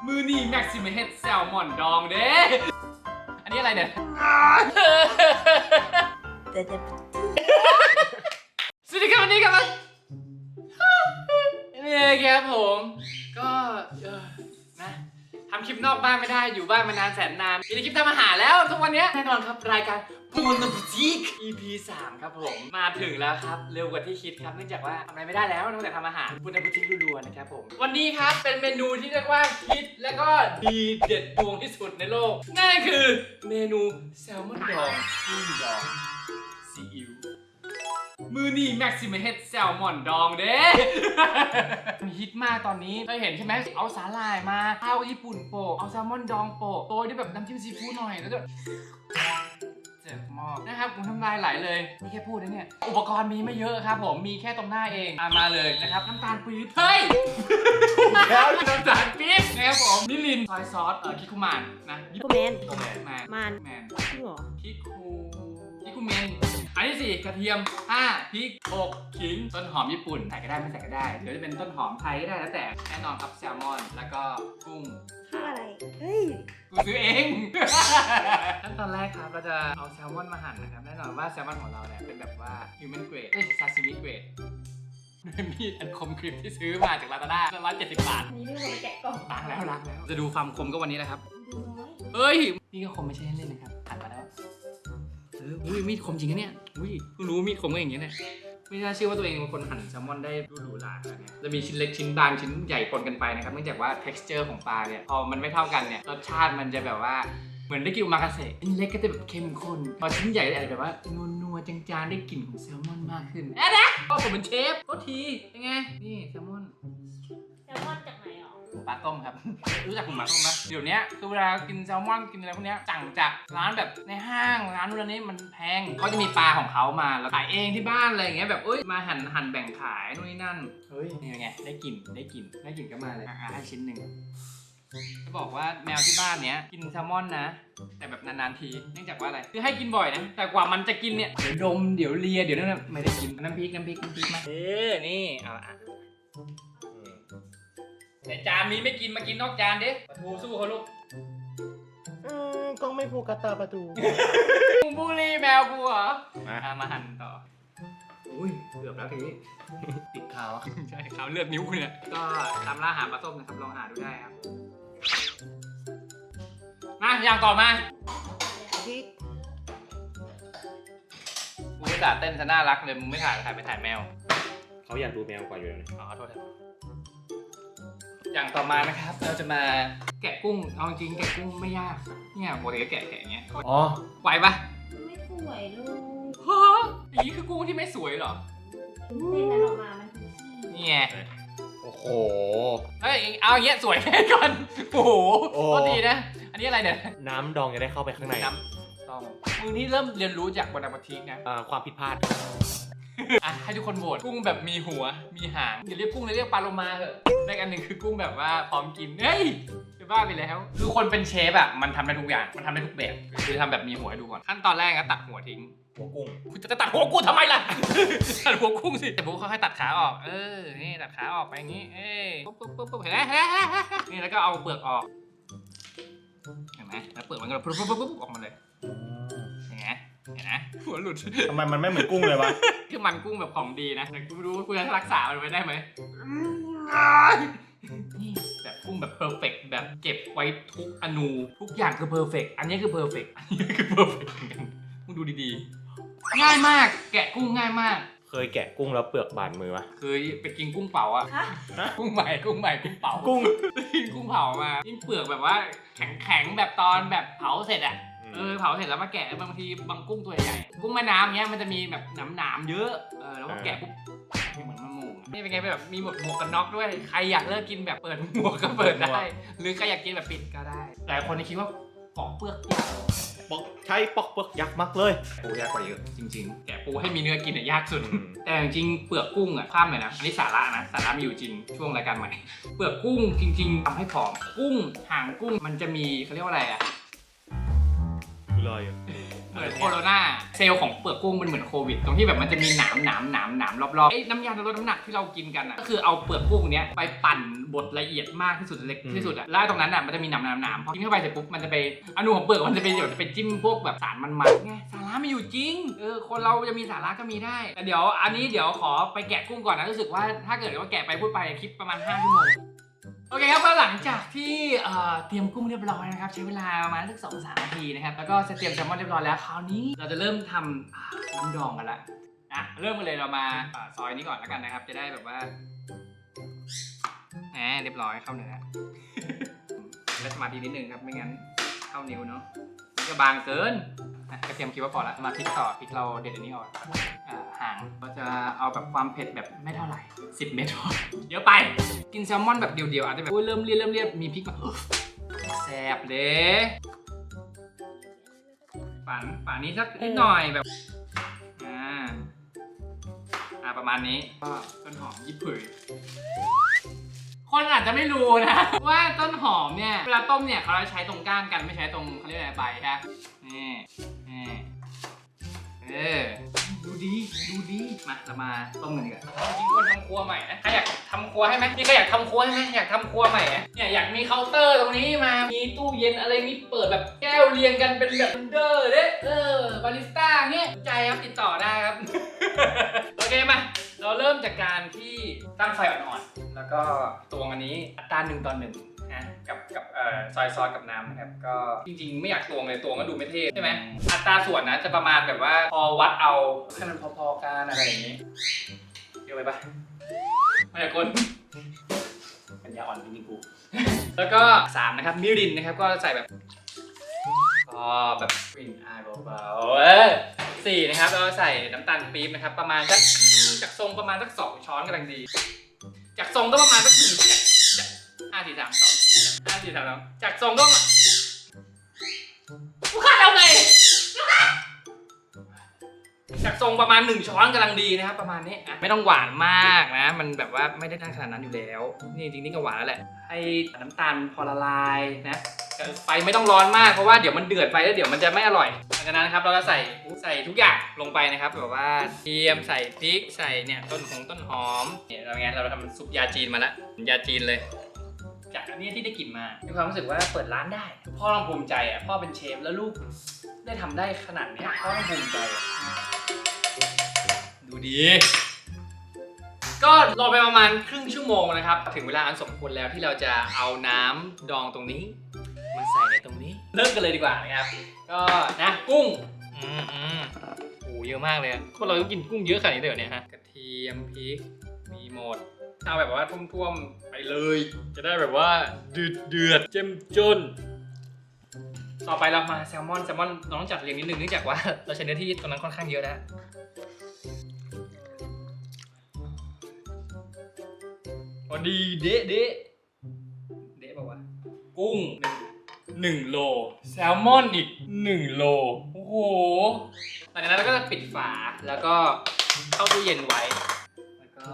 มือนี่แม็กซิมเฮดแซลมอนดองเด้อันนี้อะไรเนี่ยสวัสดีครับวันนี้ครับนี่ครับผมก็นะทำคลิปนอกบ้านไม่ได้อยู่บ้านมานานแสนนานมีคลิปทำอาหารแล้วทุกวันนี้แน่นอนครับรายการปูนบุจิก EP 3ครับผมมาถึงแล้วครับเร็วกว่าที่คิดครับเนื่องจากว่าทำอะไรไม่ได้แล้วนอกจากทำอาหารปูนบุจิกรัวๆนะครับผมวันนี้ครับเป็นเมนูที่เรียกว่าฮิตและก็ดีเด็ดดวงที่สุดในโลกนั่นคือเมนูแซลมอนดองกุ้งดองซีอิ๊วมือนี่แม็กซิมเฮดแซลมอนดองเด้มันฮิตมากตอนนี้เคยเห็นใช่ไหมเอาสาหร่ายมาข้าวญี่ปุ่นโปะเอาแซลมอนดองโปะโรยด้วยแบบน้ำจิ้มซีฟู้ดหน่อยแล้วก็เจ็บมากนะครับผมทำลายไหลเลยนี่แค่พูดนะเนี่ยอุปกรณ์มีไม่เยอะครับผมมีแค่ตรงหน้าเองมาเลยนะครับน้ำตาลปี๊บเฮ้ยแล้วน้ำตาลปี๊บนะครับผมนิลินซอยซอสคิคุมานนะคิคุแมน แมนจริงเหรอคิคุเมนอันที่4กระเทียม5พริก6ขิงต้นหอมญี่ปุ่นใส่ก็ได้ไม่ใส่ก็ได้เดี๋ยวจะเป็นต้นหอมไทยก็ได้แล้วแต่แน่นอนครับแซลมอนแล้วก็กุ้ง คืออะไรเฮ้ยกูซื้อเอง ขั้นตอนแรกครับเราจะเอาแซลมอนมาหั่นนะครับแน่นอนว่าแซลมอนของเราเนี่ยเป็นแบบว่า human grade ซาซิมิเกรดด้วยมีดอันคมกริบที่ซื้อมาจากลาซาด้า170 บาทนี่เรื่องแกะกล่องล้างแล้วจะดูความคมก็วันนี้แหละครับเฮ้ยนี่ก็คมไม่ใช่เล่นๆนะครับหั่นมาแล้วอุ้ยมีดคมจริงนะเนี่ยอุ้ยเพิ่งรู้มีดคมก็อย่างเงี้ยเนี่ยไม่น่าเชื่อว่าตัวเองเป็นคนหั่นแซลมอนได้ดูหรูหราขนาดนี้จะมีชิ้นเล็กชิ้นบางชิ้นใหญ่ปนกันไปนะครับเนื่องจากว่า texture ของปลาเนี่ยพอมันไม่เท่ากันเนี่ยรสชาติมันจะแบบว่าเหมือนได้กินโอมากาเสะชิ้นเล็กก็จะแบบเข้มข้นพอชิ้นใหญ่อาจจะแบบว่านัวๆจางๆได้กลิ่นของแซลมอนมากขึ้นนะก็ผมเป็นเชฟโทษทียังไงนี่แซลมอนจากไหนอ่ะหมูปลาต้มครับ รู้จักหมูปลาต้มไหมเดี๋ยวนี้คือเวลากินแซลมอนกินอะไรพวกนี้สั่งจากร้านแบบในห้างร้านนู้นนี้มันแพงเขาจะมีปลาของเขามาแล้วขายเองที่บ้านอะไรอย่างเงี้ยแบบมาหั่นแบ่งขายนู่นนี่นั่นเฮ้ยนี่ไงได้กลิ่นก็มาเลยให้ชิ้นหนึ่งจะบอกว่าแมวที่บ้านเนี้ยกินแซลมอนนะแต่แบบนานๆทีเนื่องจากว่าอะไรคือให้กินบ่อยนะแต่กว่ามันจะกินเนี่ยเดี๋ยวดมเดี๋ยวเลียเดี๋ยวนั่นไม่ได้กินน้ำพริกมานี่เอาแต่จานนี้ไม่กินมากินนอกจานเด้ปลาทูสู้เขาลูกกล้องไม่โฟกัสตาปลาทูมึงบูลลี่แมวกูเหรอมาหั่นต่ออุ้ยเกือบแล้วทีนี้ติดขาวใช่ขาวเลือดนิ้วกูเนี่ยก็ตามล่าหาปลาส้มนะครับลองหาดูได้ครับมาอย่างต่อมากูไม่ถ่ายเต้นซะน่ารักเลยมึงไม่ถ่ายไปถ่ายแมวเขาอยากดูแมวกว่าอยู่เลยขอโทษครับอย่างต่อมานะครับเราจะมาแกะกุ้งเอาจริงแกะกุ้งไม่ยากเนี่ยปกติก็แกะอย่างเงี้ยอ๋อไหวปะไม่สวยลูกฮะอย่างนี้คือกุ้งที่ไม่สวยเหรอเส้นนั้นออกมามันนี่ไงโอ้โหเฮ้ยเอาอย่างเงี้ยสวยแค่ก่อนโอ้โหก็ดีนะอันนี้อะไรเนี่ยน้ำดองจะได้เข้าไปข้างในน้ำต้องมึงนี่เริ่มเรียนรู้จากบนอาปทิกนะความผิดพลาดให้ทุกคนโหวตกุ้งแบบมีหัวมีหางอย่าเรียกกุ้งเลยเรียกปลาโลมาเถอะได้กันหนึ่งคือกุ้งแบบว่าพร้อมกินเฮ้ยจะบ้าไปแล้วคือคนเป็นเชฟอ่ะมันทำได้ทุกอย่างมันทำได้ทุกแบบคือทำแบบมีหัวให้ดูก่อนขั้นตอนแรกก็ตัดหัวทิ้งหัวกุ้งคุณจะตัดหัวกูทำไมล่ะตัดหัวกุ้งสิแต่ผมค่อยๆตัดขาออกนี่ตัดขาออกไปอย่างนี้ปุ๊บเห็นไหมนี่แล้วก็เอาเปลือกออกเห็นไหมแล้วเปลือกมันก็ปุ๊บออกมาเลยเห็นไหมหัวหลุดทำไมมันไม่เหมือนกุ้งเลยวะคือมันกุ้งแบบของดีนะแต่กูไม่รู้ว่ากูจะรักษามันไว้ได้ไหมนี่แบบกุ้งแบบเพอร์เฟกต์แบบเก็บไว้ทุกอนูทุกอย่างคือเพอร์เฟกต์อันนี้คือเพอร์เฟกต์อันนี้คือเพอร์เฟกต์เหมือนกันมึงดูดีๆง่ายมากแกะกุ้งง่ายมากเคยแกะกุ้งแล้วเปลือกบาดมือปะเคยไปกินกุ้งเผาอะกุ้งใหม่กุ้งเผากุ้งเผามายิ่งเปลือกแบบว่าแข็งแบบตอนแบบเผาเสร็จอะเผาเสร็จแล้วมาแกะบางทีบางกุ้งตัวใหญ่กุ้งแม่น้ำเงี้ยมันจะมีแบบหนามเยอะแล้วก็แกะปุ๊บเหมือนมะม่วงนี่เป็นไงแบบมีหมวกกันน็อกด้วยใครอยากเลิกกินแบบเปิดหมวกก็เปิดได้หรือใครอยากกินแบบปิดก็ได้หลายคนคิดว่าปอกเปลือกยากใช้ปอกเปลือกยากมากเลยปูยากกว่าเยอะจริงๆแกะปูให้มีเนื้อกินยากสุดแต่จริงเปลือกกุ้งข้ามเลยนะอันนี้สาระมีอยู่จริงช่วงรายการใหม่เปลือกกุ้งจริงๆทำให้ผอมกุ้งหางกุ้งมันจะมีเขาเรียกว่าอะไรอะเลย เหมือนโคโรนาเซลล์ของเปลือกกุ้งมันเหมือนโควิดตรงที่แบบมันจะมีหนามรอบๆไอ้น้ำยาลดน้ำหนักที่เรากินกันอ่ะก็คือเอาเปลือกกุ้งเนี้ยไปปั่นบดละเอียดมากที่สุดเล็กที่สุดอ่ะแล้วตรงนั้นอ่ะมันจะมีหนามพอกินเข้าไปเสร็จปุ๊บมันจะไปอนุของเปลือกมันจะไปแบบไปจิ้มพวกแบบสารมันไงสาระไม่อยู่จริงคนเราจะมีสาระก็มีได้แต่เดี๋ยวอันนี้เดี๋ยวขอไปแกะกุ้งก่อนนะรู้สึกว่าถ้าเกิดว่าแกะไปพูดไปคลิปประมาณ5 ชั่วโมงโอเคครับก็หลังจากที่เตรียมกุ้งเรียบร้อยนะครับใช้เวลาประมาณสัก2-3 นาทีนะครับแล้วก็เตรียมแซลมอนเรียบร้อยแล้วคราวนี้เราจะเริ่มทำน้ำดองกันละเริ่มกันเลยเรามาซอยนี้ก่อนแล้วกันนะครับจะได้แบบว่าเรียบร้อยเข้าเนื้อ และสมาธินิดนึงครับไม่งั้นเข้านิ้วเนาะมันจะบางเกินกระเทียมคิดว่าพอแล้วมาพริกต่อพริกเราเด็ดอันนี้ออกหางเราจะเอาแบบความเผ็ดแบบไม่เท่าไหร่10 เม็ดพอเดี๋ยวไปกินแซลมอนแบบเดียวๆอาจจะแบบเริ่มเรียบมีพริกมาแซ่บเลยป่านนี้สักนิดหน่อยแบบประมาณนี้ก็ต้นหอมญี่ปุ่นคนอาจจะไม่รู้นะว่าต้นหอมเนี่ยเวลาต้มเนี่ยเขาจะใช้ตรงก้านกันไม่ใช้ตรงเขาเรียกอะไรใบนะนี่ดูดีมาเรามาต้มกันดีกว่าจริงๆคนทำครัวใหม่นะใครอยากทำครัวให้ไหมนี่ใครอยากทำครัวให้ไหมอยากทำครัวใหม่เนี่ยอยากมีเคาน์เตอร์ตรงนี้มามีตู้เย็นอะไรนี่เปิดแบบแก้วเรียงกันเป็นแบบเดอร์เด้บาริสต้าเนี่ยสนใจครับติดต่อได้ครับ โอเคมาเราเริ่มจากการที่ตั้งไฟอ่อนๆแล้วก็ตวงอันนี้อัตรา1:1นะกับซอยซอสกับน้ำนะครับก็จริงๆไม่อยากตวงเลยตวงก็ดูไม่เท่ใช่ไหมอัตราส่วนนะจะประมาณแบบว่าพอวัดเอาให้มันพอๆกันอะไรอย่างนี้เยอะไปปะไม่อยากกดปัญญาอ่อนจริงๆกู แล้วก็3นะครับมิรินนะครับก็ใส่แบบแบบกลิ่นอายเบาๆ4นะครับเราใส่น้ำตาลปี๊บนะครับประมาณสักจากทรงประมาณสัก2 ช้อนกำลังดีจากทรงก็ประมาณสัก5 4 3 2 5 4 3 2จากทรงก็กูคาดเอาไงจากทรงประมาณ1 ช้อนกำลังดีนะครับประมาณนี้ไม่ต้องหวานมากนะมันแบบว่าไม่ได้ขนาดนั้นอยู่แล้วนี่จริงๆนี่ก็หวานแล้วแหละให้น้ำตาลพอละลายนะไฟไม่ต้องร้อนมากเพราะว่าเดี๋ยวมันเดือดไปแล้วเดี๋ยวมันจะไม่อร่อยหลังจากนั้นครับเราจะใส่ทุกอย่างลงไปนะครับแบบว่าเทียมใส่พริกใส่เนี่ยต้นหอมเนี่ยเราทำซุปยาจีนมาแล้วยาจีนเลยจากอันนี้ที่ได้กลิ่นมามีความรู้สึกว่าเปิดร้านได้พ่อต้องภูมิใจพ่อเป็นเชฟแล้วลูกได้ทำได้ขนาดนี้พ่อต้องภูมิใจดูดีก็รอไปประมาณครึ่งชั่วโมงนะครับถึงเวลาอันสมควรแล้วที่เราจะเอาน้ำดองตรงนี้มาใส่ในตรงนี้เริ่มกันเลยดีกว่านะครับก็นะกุ้งโอ้เยอะมากเลยพวกเราต้องกินกุ้งเยอะขนาดนี้เลยเหรอเนี่ยฮะกระเทียมพริกมีหมดเอาแบบว่าท่วมๆไปเลยจะได้แบบว่าเดือดเจ้มจนต่อไปเรามาแซลมอนเราต้องจัดเรียงนิดนึงเนื่องจากว่าเราใช้เนื้อที่ตรงนั้นค่อนข้างเยอะนะพอดีเดะป่าวะกุ้ง1 โลแซลมอนอีก1 โลโอ้โหหลังจากนั้นเราก็จะปิดฝาแล้วก็เข้าตู้เย็นไว้แล้วก็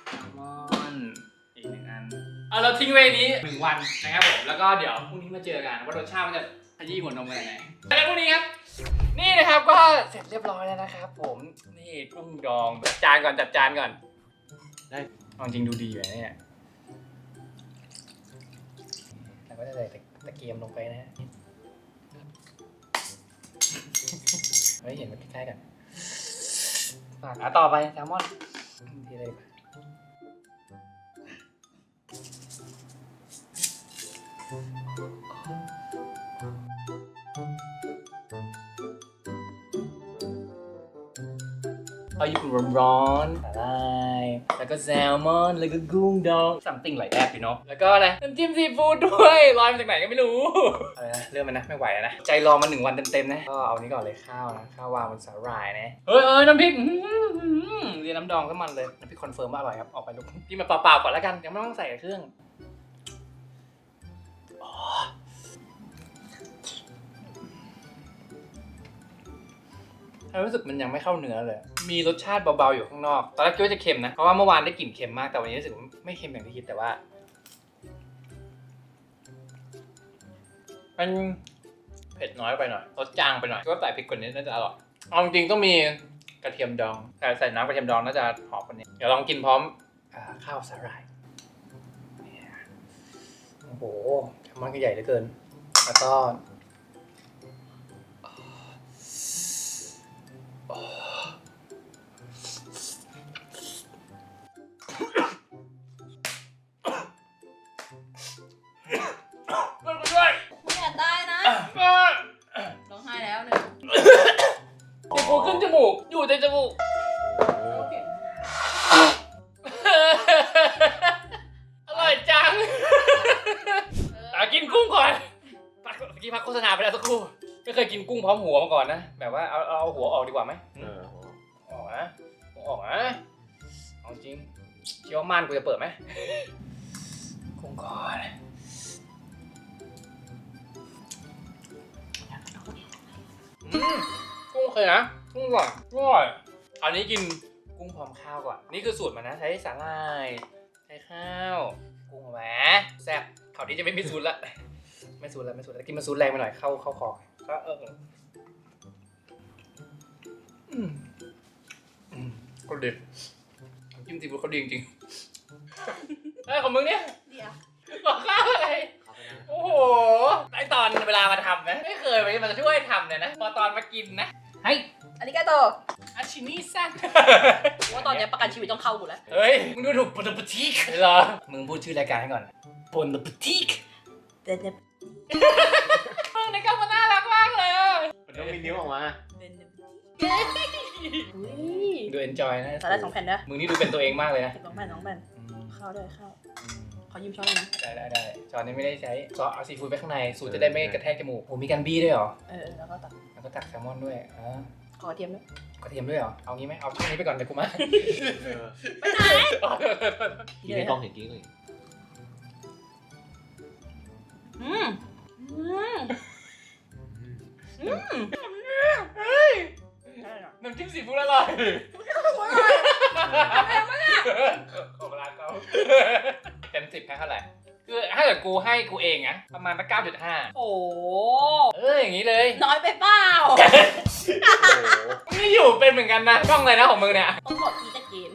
แซลมอนอีก1 อันเราทิ้งไว้นี้1 วันนะครับผมแล้วก็เดี๋ยวพรุ่งนี้มาเจอกันว่ารสชาติมันจะขยี้หัวนมกันยังไงแล้วพรุ่งนี้ครับนี่นะครับก็เสร็จเรียบร้อยแล้วนะครับผมนี่กุ้งดองจัดจานก่อนได้จริงดูดีอยู่เนี่ยแล้วก็จะใส่ตะเกียมลงไปนะฮะเฮ้ยเห็นมันใกล้ๆกันต่อไปแซลมอนทีเลยเอาญี่ปุ่นร้อนๆอะไรแล้วก็แซลมอนแล้วก็กุ้งดอง something like that you know แล้วก็อะไรน้ำจิ้มซีฟู้ดด้วยลอยมาจากไหนก็ไม่รู้อะไรนะเริ่มมันนะไม่ไหวแล้วนะใจรอมา1 วันเต็มๆนะก็เอานี้ก่อนเลยข้าวนะข้าววางบนสาหร่ายนะน้ำพริกเรียนน้ำดองก็มันเลยน้ำพริกคอนเฟิร์มว่าอร่อยครับออกไปลูกพี่มาเปล่าๆก่อนแล้วกันยังไม่ต้องใส่เครื่องรู้สึกมันยังไม่เข้าเนื้อเลยมีรสชาติเบาๆอยู่ข้างนอกตอนแรกคิดว่าจะเค็มนะเพราะว่าเมื่อวานได้กลิ่นเค็มมากแต่วันนี้รู้สึกไม่เค็มอย่างที่คิดแต่ว่าเป็นเ ผ็ดน้อยไปหน่อยรสจางไปหน่อยก็ใส่พริกกว่านี้น่าจะอร่อยเอาจริงๆต้องมีกระเทียมดองใส่น้ำกระเทียมดองน่าจะหอมกว่านี้เดี๋ยวลองกินพร้อมข้าวสาหร่ายโอ้โหมันก็ใหญ่เหลือเกินแล้วก็ด้วย ไม่อยากได้นะร้องไห้แล้วเนี่ย ติดปูขึ้นจมูกอยู่ในจมูกอร่อยจังกินกุ้งก่อนเมื่อกี้พักโฆษณาไปแล้วสักครู่ไม่เคยกินกุ้งพร้อมหัวมาก่อนนะแบบว่าเอาหัวออกดีกว่าไหมออกนะออกนะเอาจริงเชื่อว่าม่านกูจะเปิดไหมกุ้งก่อนกุ้งเคยนะกุ้งก่อนอร่อยอันนี้กินกุ้งพร้อมข้าวก่อนนี่คือสูตรมันนะใช้สาหร่ายใช้ข้าวกุ้งแหวแซ่บคราวนี้จะไม่มีสูตรละไม่สูตรแล้วกินมาสูตรแรงไปหน่อยเข้าคอก็ก็ดีจิ้มซีฟู้ดเขาดีจริงๆของมึงเนี่ย เดี๋ยว บอกข้าวอะไรโอ้โหไอตอนเวลามาทำนะไม่เคยมันจะช่วยทำเนี่ยนะพอตอนมากินนะเฮ้ย อันนี้ก็โต อาชิมิซัน ว่าตอนนี้ประกันชีวิตต้องเข้ากูแล้ว เฮ้ยมึงดูถูกปนปทีกเหรอมึงพูดชื่อรายการให้ก่อนปนปทีก เดินเดิน มึงในกล้องมันน่ารักมากเลย มันต้องมีนิ้วออกมา ดูเอนจอยนะ สาระ2 แผ่นนะ มึงนี่ดูเป็นตัวเองมากเลยนะ 2 แผ่นข้าวด้วยข้าวขอยืมช้อนเลยนะ ได้จอนนี้ไม่ได้ใช้ซอสเอาซีฟู้ดไปข้างในสูตรจะได้ไม่กระแทกจมูกโอ้มีการบี้ด้วยเหรอ แล้วก็ตัก แล้วก็ตักแซลมอนด้วยขอเทียมด้วย กระเทียมด้วยเหรอเอางี้ไหมเอาช่วงนี้ไปก่อนเดี๋ยวกูมา ไปไหน กินในกล้องเห็นกินเลย น้ำจิ้มซีฟู้ดอร่อยขอเวลาเขาเต็ม10ให้เท่าไหร่คือถ้าเกิดกูให้กูเองอะประมาณ9.5 โอ้ อย่างนี้เลย น้อยไปเปล่า นี่อยู่เป็นเหมือนกันนะช่องอะไรนะของมึงเนี่ย ต้องบอกอีจะกิน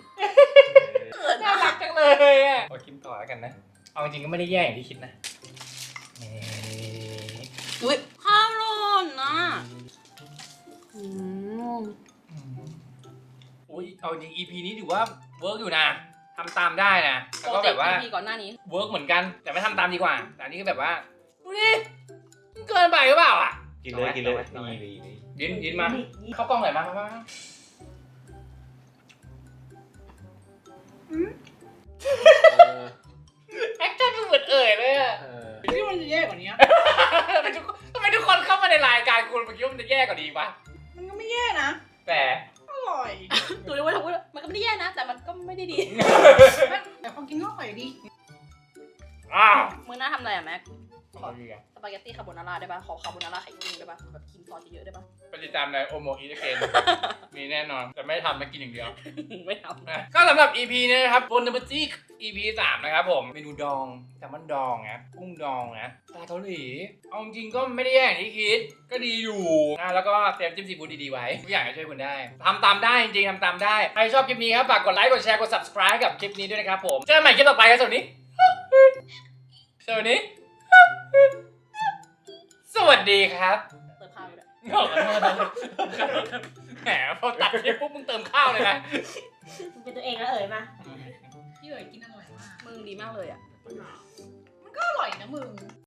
น่ารักจังเลยอ่ะขอกินต่อแล้วกันนะเอาจริงก็ไม่ได้แย่อย่างที่คิดนะ อุ้ยข้าวหล่นนะอุ้ยเอาจริง EP นี้ถือว่าเวิร์กอยู่นะทำตามได้นะแล้วก็แบบว่า มีก่อนหน้านี้ เวิร์กเหมือนกันแต่ไม่ทำตามดีกว่าแต่อันนี้ก็แบบว่าดูดิมันเกินไปหรือเปล่าอ่ะ กินเลยกินเลยยินมาเข้ากล้องหน่อยมาแอคชั่นมันเหมือนเอ่ยเลยอ่ะที่มันจะแย่กว่านี้ทำไมทุกคนเข้ามาในรายการคุณเมื่อกี้มันจะแย่กว่านี้ปะ มันก็ไม่แย่นะ แต่ อร่อยดูเลยว่าทั้งหมดมันก็ไม่ได้แย่นะ แต่มันก็ไม่ได้ดี แต่ความกินก็อร่อยดี มื้อหน้าทำอะไรอะแม็ก ขอดีอ่ะ สปาเกตตี้คาโบนาร่าได้ป่ะขอคาโบนาร่าไข่กุ้งได้ป่ะแบบครีมซอสเยอะๆได้ป่ะ ไปติดตามในโอโมอีเกนมีแน่นอนแต่ไม่ทำไม่กินอย่างเดียว ไม่ท ก็สำหรับ EP นี้นะครับบนนัมเบอร์จี้ EP 3นะครับผมเมนูดองแซลมอนดองนะกุ้งดองนะปลาเกาหลีเอาจริงก็ไม่ได้แย่อย่างที่คิดก็ดีอยู่นะแล้วก็เตรียมจิ้มซีฟู้ดดีๆไว้ทุกอย่างจะช่วยคุณได้ทำตามได้จริงๆทำตามได้ใครชอบคลิปนี้ครับฝากกดไลค์กดแชร์กด subscribe กับคลิปนี้ด้วยนะครับผมเจอกันใหม่คลิปต่อไปครับสวัสดีสวัสดีครับ ำเติมข้าวด้วย แหมพอตัดคลิปปุ๊บมึงเติมข้าวเลยนะ มึงเป็นตัวเองแล้วเอ่ยมา พี่เอ๋ยกินอร่อยมาก มึงดีมากเลยอ่ะ มันก็อร่อยนะมึง